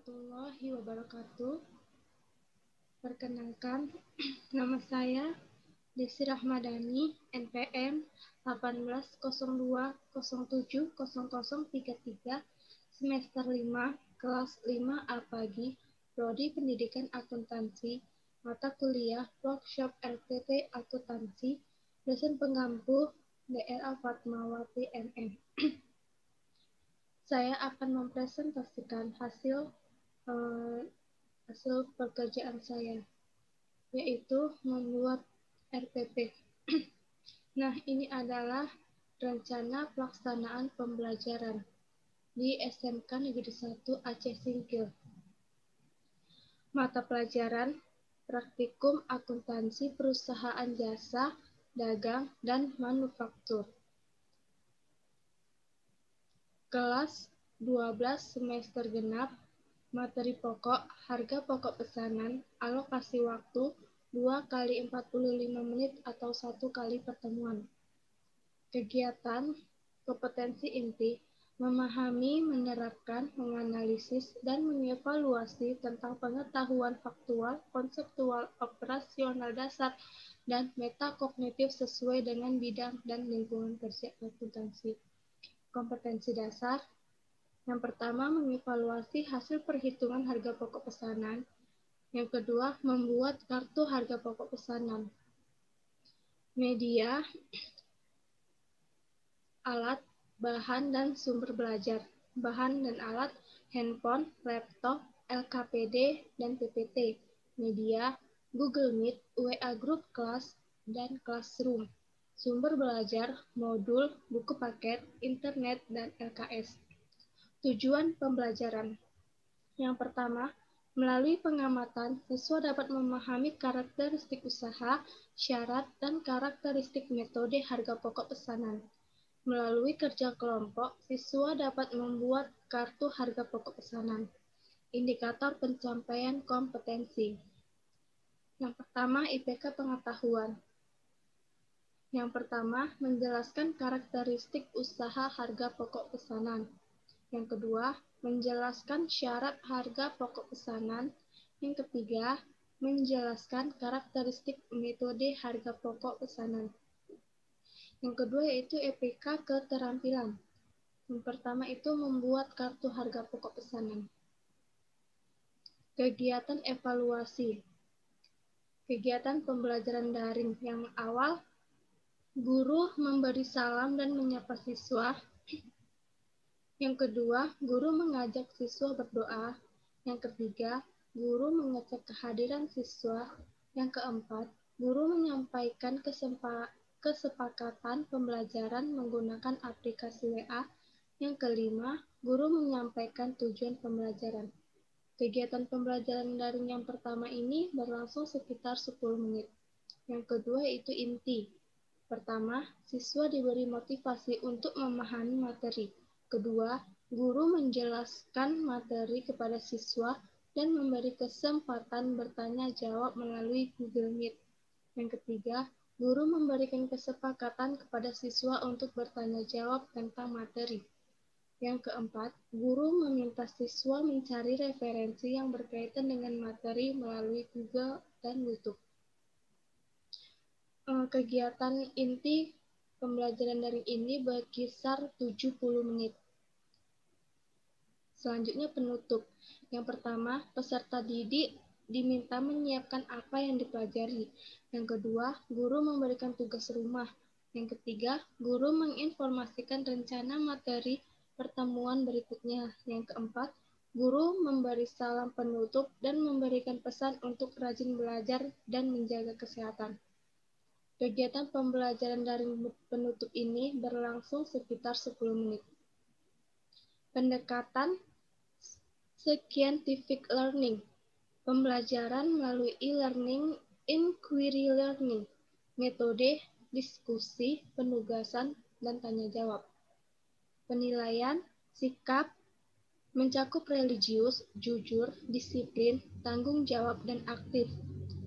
warahmatullahi wabarakatuh. Perkenalkan, nama saya Desi Rahmadani, NPM 1802070033, semester 5, kelas 5A pagi, Prodi Pendidikan Akuntansi, mata kuliah Workshop LPT Akuntansi, dosen pengampu DLA Fatmawati MM. Saya akan mempresentasikan hasil pekerjaan saya, yaitu membuat RPP. Nah, ini adalah rencana pelaksanaan pembelajaran di SMK Negeri 1 Aceh Singkil. Mata pelajaran Praktikum Akuntansi Perusahaan Jasa, Dagang, dan Manufaktur. Kelas 12 semester genap. Materi pokok, harga pokok pesanan, alokasi waktu 2 kali 45 menit atau 1 kali pertemuan. Kegiatan, kompetensi inti, memahami, menerapkan, menganalisis, dan mengevaluasi tentang pengetahuan faktual, konseptual, operasional dasar, dan metakognitif sesuai dengan bidang dan lingkungan kerja akuntansi. Kompetensi dasar, yang pertama, mengevaluasi hasil perhitungan harga pokok pesanan. Yang kedua, membuat kartu harga pokok pesanan. Media, alat, bahan, dan sumber belajar. Bahan dan alat, handphone, laptop, LKPD, dan PPT. Media, Google Meet, WA Group Kelas, dan Classroom. Sumber belajar, modul, buku paket, internet, dan LKS. Tujuan pembelajaran. Yang pertama, melalui pengamatan, siswa dapat memahami karakteristik usaha, syarat, dan karakteristik metode harga pokok pesanan. Melalui kerja kelompok, siswa dapat membuat kartu harga pokok pesanan. Indikator pencapaian kompetensi. Yang pertama, IPK pengetahuan. Yang pertama, menjelaskan karakteristik usaha harga pokok pesanan. Yang kedua, menjelaskan syarat harga pokok pesanan. Yang ketiga, menjelaskan karakteristik metode harga pokok pesanan. Yang kedua yaitu EPK keterampilan. Yang pertama itu membuat kartu harga pokok pesanan. Kegiatan evaluasi. Kegiatan pembelajaran daring. Yang awal, guru memberi salam dan menyapa siswa. Yang kedua, guru mengajak siswa berdoa. Yang ketiga, guru mengecek kehadiran siswa. Yang keempat, guru menyampaikan kesepakatan pembelajaran menggunakan aplikasi WA. Yang kelima, guru menyampaikan tujuan pembelajaran. Kegiatan pembelajaran daring yang pertama ini berlangsung sekitar 10 menit. Yang kedua yaitu inti. Pertama, siswa diberi motivasi untuk memahami materi. Kedua, guru menjelaskan materi kepada siswa dan memberi kesempatan bertanya jawab melalui Google Meet. Yang ketiga, guru memberikan kesepakatan kepada siswa untuk bertanya jawab tentang materi. Yang keempat, guru meminta siswa mencari referensi yang berkaitan dengan materi melalui Google dan YouTube. Kegiatan inti pembelajaran daring ini berkisar 70 menit. Selanjutnya penutup. Yang pertama, peserta didik diminta menyiapkan apa yang dipelajari. Yang kedua, guru memberikan tugas rumah. Yang ketiga, guru menginformasikan rencana materi pertemuan berikutnya. Yang keempat, guru memberi salam penutup dan memberikan pesan untuk rajin belajar dan menjaga kesehatan. Kegiatan pembelajaran daring penutup ini berlangsung sekitar 10 menit. Pendekatan scientific learning. Pembelajaran melalui e-learning, inquiry learning. Metode, diskusi, penugasan, dan tanya jawab. Penilaian, sikap, mencakup religius, jujur, disiplin, tanggung jawab, dan aktif.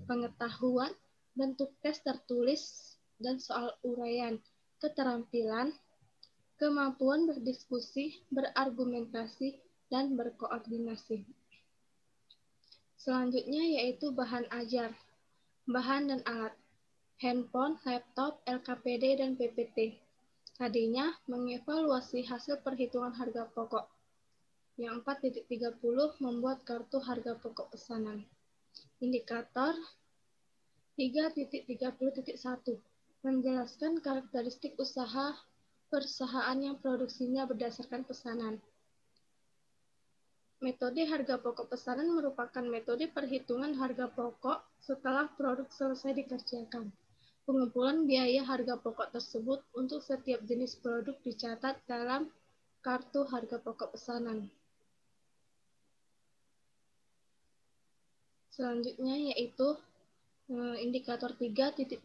Pengetahuan, bentuk tes tertulis dan soal uraian. Keterampilan, kemampuan berdiskusi, berargumentasi, dan berkoordinasi. Selanjutnya yaitu bahan ajar, bahan dan alat, handphone, laptop, LKPD, dan PPT. Tadinya mengevaluasi hasil perhitungan harga pokok. Yang 4.30 membuat kartu harga pokok pesanan. Indikator 3.30.1 menjelaskan karakteristik usaha perusahaan yang produksinya berdasarkan pesanan. Metode harga pokok pesanan merupakan metode perhitungan harga pokok setelah produk selesai dikerjakan. Pengumpulan biaya harga pokok tersebut untuk setiap jenis produk dicatat dalam kartu harga pokok pesanan. Selanjutnya yaitu indikator 3.30.2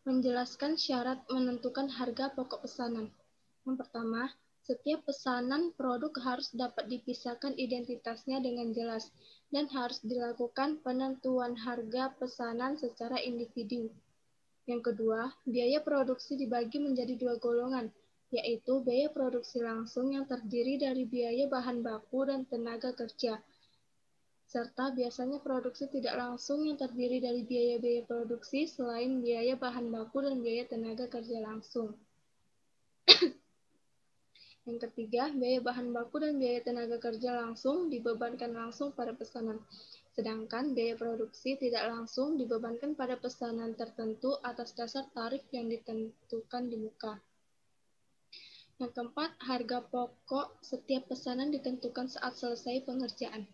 menjelaskan syarat menentukan harga pokok pesanan. Yang pertama, setiap pesanan produk harus dapat dipisahkan identitasnya dengan jelas dan harus dilakukan penentuan harga pesanan secara individu. Yang kedua, biaya produksi dibagi menjadi dua golongan, yaitu biaya produksi langsung yang terdiri dari biaya bahan baku dan tenaga kerja, serta biasanya produksi tidak langsung yang terdiri dari biaya-biaya produksi selain biaya bahan baku dan biaya tenaga kerja langsung. Yang ketiga, biaya bahan baku dan biaya tenaga kerja langsung dibebankan langsung pada pesanan, sedangkan biaya produksi tidak langsung dibebankan pada pesanan tertentu atas dasar tarif yang ditentukan di muka. Yang keempat, harga pokok setiap pesanan ditentukan saat selesai pengerjaan.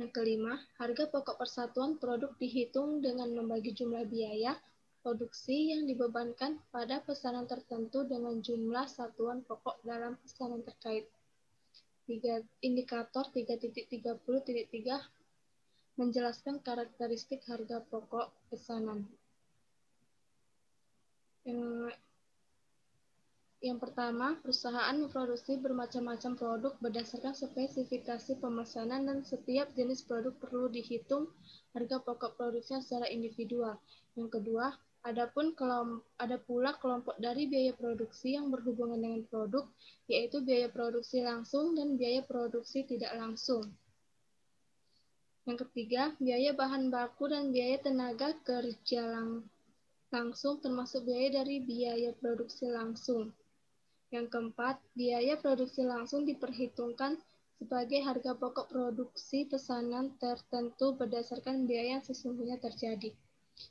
Yang kelima, harga pokok persatuan produk dihitung dengan membagi jumlah biaya produksi yang dibebankan pada pesanan tertentu dengan jumlah satuan pokok dalam pesanan terkait. Indikator 3.30.3 menjelaskan karakteristik harga pokok pesanan. Yang pertama, perusahaan memproduksi bermacam-macam produk berdasarkan spesifikasi pemesanan dan setiap jenis produk perlu dihitung harga pokok produksinya secara individual. Yang kedua, ada pula kelompok dari biaya produksi yang berhubungan dengan produk, yaitu biaya produksi langsung dan biaya produksi tidak langsung. Yang ketiga, biaya bahan baku dan biaya tenaga kerja langsung termasuk biaya dari biaya produksi langsung. Yang keempat, biaya produksi langsung diperhitungkan sebagai harga pokok produksi pesanan tertentu berdasarkan biaya yang sesungguhnya terjadi.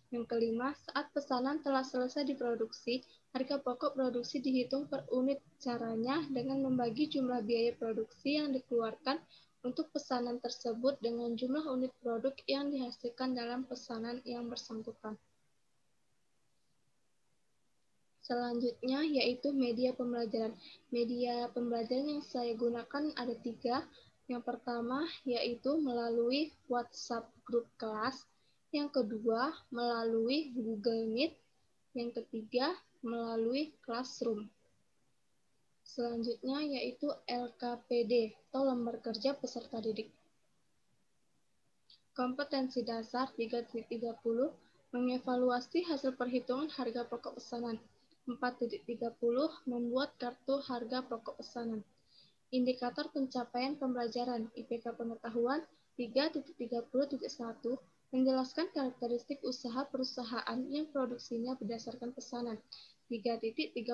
Yang kelima, saat pesanan telah selesai diproduksi, harga pokok produksi dihitung per unit. Caranya dengan membagi jumlah biaya produksi yang dikeluarkan untuk pesanan tersebut dengan jumlah unit produk yang dihasilkan dalam pesanan yang bersangkutan. Selanjutnya yaitu media pembelajaran. Media pembelajaran yang saya gunakan ada 3. Yang pertama yaitu melalui WhatsApp grup kelas. Yang kedua melalui Google Meet. Yang ketiga melalui Classroom. Selanjutnya yaitu LKPD atau lembar kerja peserta didik. Kompetensi dasar 3.30 mengevaluasi hasil perhitungan harga pokok pesanan. 4.30 membuat kartu harga pokok pesanan. Indikator pencapaian pembelajaran IPK pengetahuan 3.30.1 menjelaskan karakteristik usaha perusahaan yang produksinya berdasarkan pesanan. 3.30.2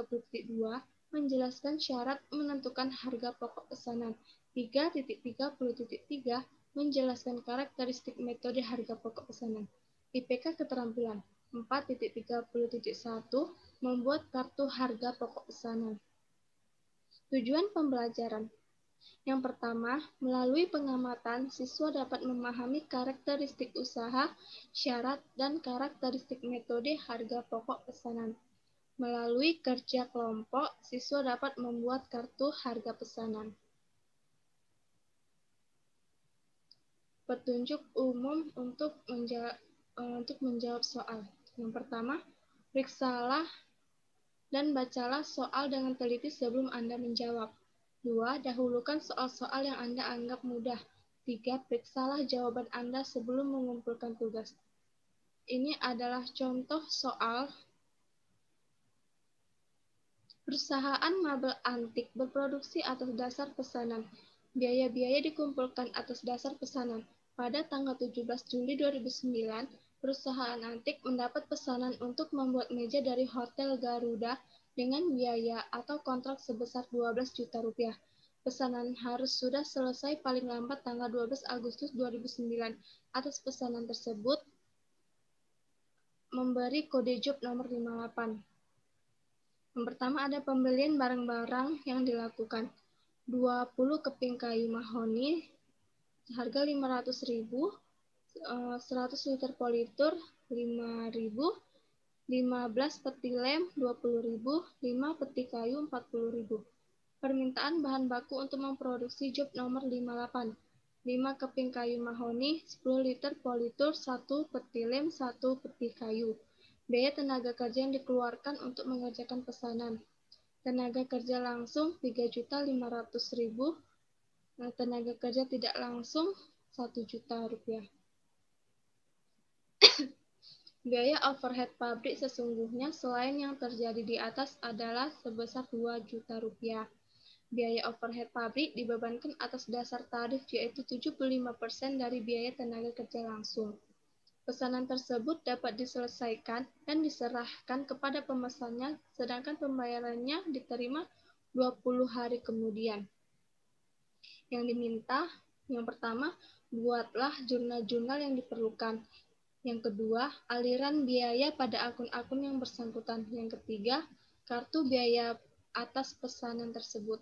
menjelaskan syarat menentukan harga pokok pesanan. 3.30.3 menjelaskan karakteristik metode harga pokok pesanan. IPK keterampilan 4.30.1 membuat kartu harga pokok pesanan. Tujuan pembelajaran. Yang pertama, melalui pengamatan, siswa dapat memahami karakteristik usaha, syarat, dan karakteristik metode harga pokok pesanan. Melalui kerja kelompok, siswa dapat membuat kartu harga pesanan. Petunjuk umum untuk menjawab soal. Yang pertama, periksalah dan bacalah soal dengan teliti sebelum Anda menjawab. 2. Dahulukan soal-soal yang Anda anggap mudah. 3. Periksalah jawaban Anda sebelum mengumpulkan tugas. Ini adalah contoh soal. Perusahaan mebel antik berproduksi atas dasar pesanan. Biaya-biaya dikumpulkan atas dasar pesanan. Pada tanggal 17 Juli 2009, perusahaan Antik mendapat pesanan untuk membuat meja dari Hotel Garuda dengan biaya atau kontrak sebesar 12 juta rupiah. Pesanan harus sudah selesai paling lambat tanggal 12 Agustus 2009. Atas pesanan tersebut, memberi kode job nomor 58. Yang pertama ada pembelian barang-barang yang dilakukan. 20 keping kayu mahoni harga 500.000, 100 liter politur 5.000, 15 peti lem 20.000, 5 peti kayu 40.000. Permintaan bahan baku untuk memproduksi job nomor 58. 5 keping kayu mahoni, 10 liter politur, 1 peti lem, 1 peti kayu. Biaya tenaga kerja yang dikeluarkan untuk mengerjakan pesanan. Tenaga kerja langsung 3.500.000, tenaga kerja tidak langsung 1 juta rupiah. Biaya overhead pabrik sesungguhnya selain yang terjadi di atas adalah sebesar 2 juta rupiah. Biaya overhead pabrik dibebankan atas dasar tarif yaitu 75% dari biaya tenaga kerja langsung. Pesanan tersebut dapat diselesaikan dan diserahkan kepada pemesannya sedangkan pembayarannya diterima 20 hari kemudian. Yang diminta, yang pertama, buatlah jurnal-jurnal yang diperlukan. Yang kedua, aliran biaya pada akun-akun yang bersangkutan. Yang ketiga, kartu biaya atas pesanan tersebut.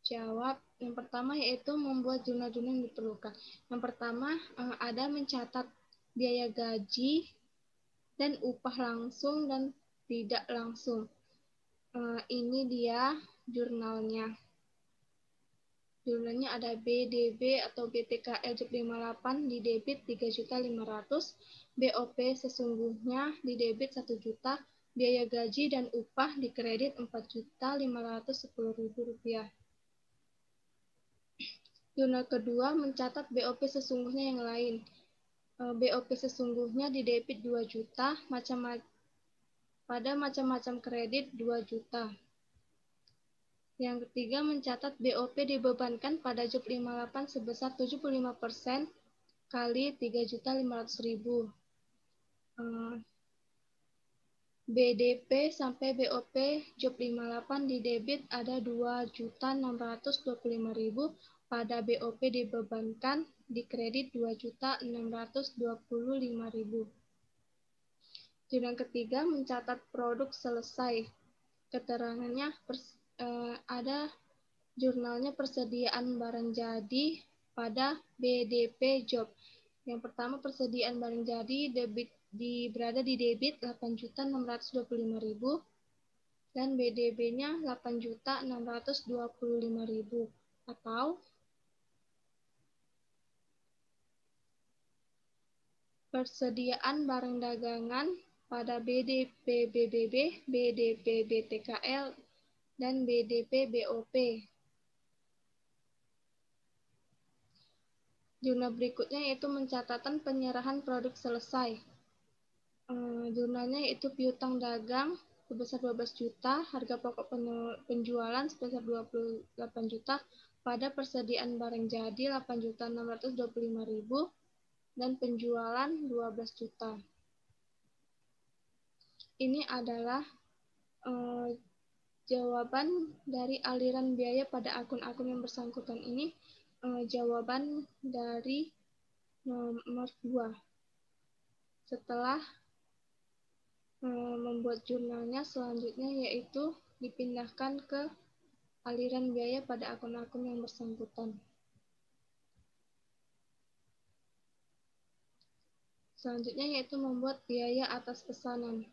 Jawab. Yang pertama yaitu membuat jurnal-jurnal yang diperlukan. Yang pertama ada mencatat biaya gaji dan upah langsung dan tidak langsung. Ini dia jurnalnya. Jurnalnya ada BDB atau BTKL job 58 di debit 3.500.000, BOP sesungguhnya di debit 1 juta, biaya gaji dan upah di kredit 4.510.000 rupiah. Jurnal kedua mencatat BOP sesungguhnya yang lain. BOP sesungguhnya di debit 2 juta, pada macam-macam kredit 2 juta. Yang ketiga mencatat BOP dibebankan pada job 58 sebesar 75% kali 3.500.000. BDP sampai BOP job 58 di debit ada 2.625.000, pada BOP dibebankan di kredit 2.625.000. Jurnal ketiga mencatat produk selesai. Keterangannya ada jurnalnya persediaan barang jadi pada BDP job. Yang pertama persediaan barang jadi berada di debit 8.625.000 dan BDB-nya 8.625.000 atau persediaan barang dagangan pada BDP BBB, BDP BTKL, dan BDP BOP. Jurnal berikutnya yaitu mencatatan penyerahan produk selesai. Jurnalnya yaitu piutang dagang sebesar 12 juta, harga pokok penjualan sebesar 28 juta, pada persediaan barang jadi 8.625.000 dan penjualan 12 juta. Ini adalah jawaban dari aliran biaya pada akun-akun yang bersangkutan ini. Jawaban dari nomor 2. Setelah membuat jurnalnya, selanjutnya yaitu dipindahkan ke aliran biaya pada akun-akun yang bersangkutan. Selanjutnya yaitu membuat biaya atas pesanan.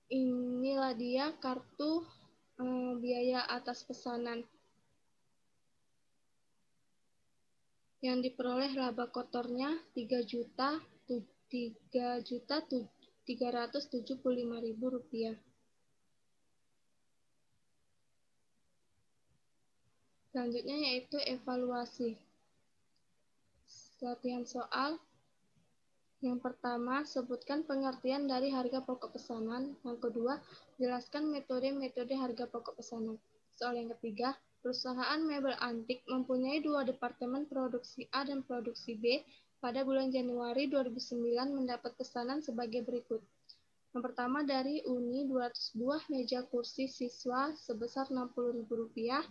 Inilah dia kartu biaya atas pesanan. Yang diperoleh laba kotornya 3.375.000 rupiah. Selanjutnya yaitu evaluasi. Latihan soal. Yang pertama, sebutkan pengertian dari harga pokok pesanan. Yang kedua, jelaskan metode-metode harga pokok pesanan. Soal yang ketiga, Perusahaan mebel antik mempunyai dua departemen, produksi A dan produksi B. Pada bulan Januari 2009 mendapat pesanan sebagai berikut. Yang pertama dari Uni 200 buah meja kursi siswa sebesar Rp60.000.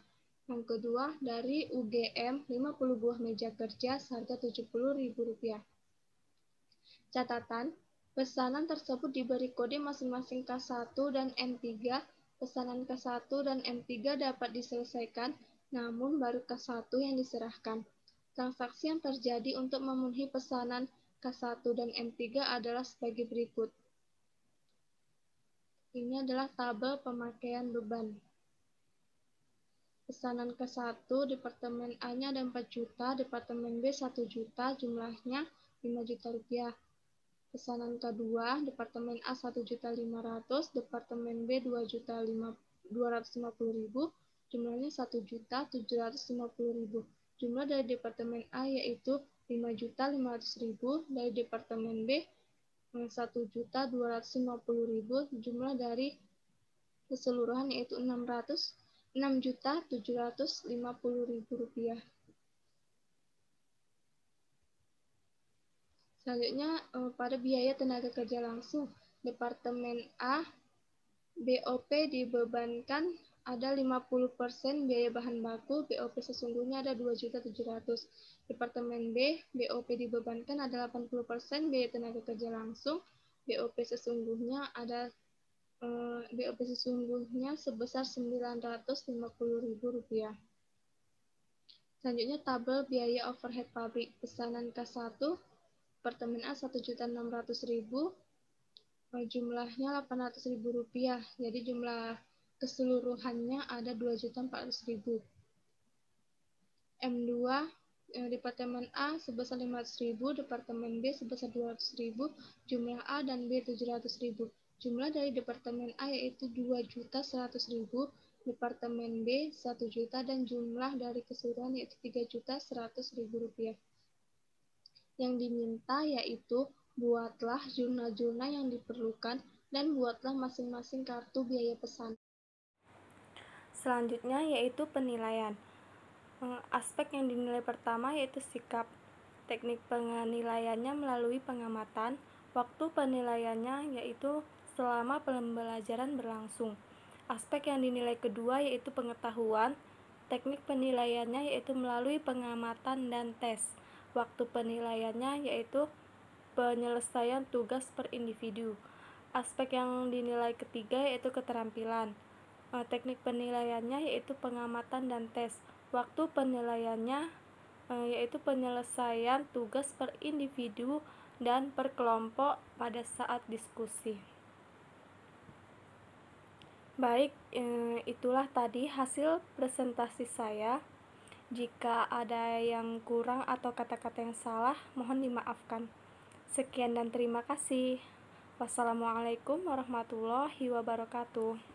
Yang kedua dari UGM 50 buah meja kerja seharga Rp70.000. Catatan, pesanan tersebut diberi kode masing-masing K1 dan M3. Pesanan K1 dan M3 dapat diselesaikan, namun baru K1 yang diserahkan. Transaksi yang terjadi untuk memenuhi pesanan K1 dan M3 adalah sebagai berikut. Ini adalah tabel pemakaian beban. Pesanan K1, Departemen A-nya ada 4 juta, Departemen B 1 juta, jumlahnya Rp5 juta. Pesanan K2, Departemen A 1.500.000, Departemen B 2.250.000, jumlahnya 1.750.000. Jumlah dari Departemen A yaitu 5.500.000, dari Departemen B 1.250.000, jumlah dari keseluruhan yaitu Rp6.750.000. Selanjutnya, pada biaya tenaga kerja langsung, Departemen A, BOP dibebankan ada 50% biaya bahan baku, BOP sesungguhnya ada Rp2.700.000. Departemen B, BOP dibebankan ada 80% biaya tenaga kerja langsung, BOP sesungguhnya sebesar Rp950.000. Selanjutnya, tabel biaya overhead pabrik. Pesanan K1, Departemen A 1.600.000, jumlahnya Rp800.000, jadi jumlah keseluruhannya ada Rp2.400.000. M2, Departemen A sebesar Rp500.000, Departemen B sebesar Rp200.000, jumlah A dan B Rp700.000. Jumlah dari Departemen A yaitu Rp2.100.000, Departemen B 1 juta, dan jumlah dari keseluruhan yaitu Rp3.100.000. Yang diminta yaitu buatlah jurnal-jurnal yang diperlukan dan buatlah masing-masing kartu biaya pesan. Selanjutnya yaitu penilaian. Aspek yang dinilai pertama yaitu sikap. Teknik penilaiannya melalui pengamatan. Waktu penilaiannya yaitu selama pembelajaran berlangsung. Aspek yang dinilai kedua yaitu pengetahuan. Teknik penilaiannya yaitu melalui pengamatan dan tes. Waktu penilaiannya yaitu penyelesaian tugas per individu. Aspek yang dinilai ketiga yaitu keterampilan. Teknik penilaiannya yaitu pengamatan dan tes. Waktu penilaiannya yaitu penyelesaian tugas per individu dan per kelompok pada saat diskusi. Baik, itulah tadi hasil presentasi saya. Jika ada yang kurang atau kata-kata yang salah, mohon dimaafkan. Sekian dan terima kasih. Wassalamualaikum warahmatullahi wabarakatuh.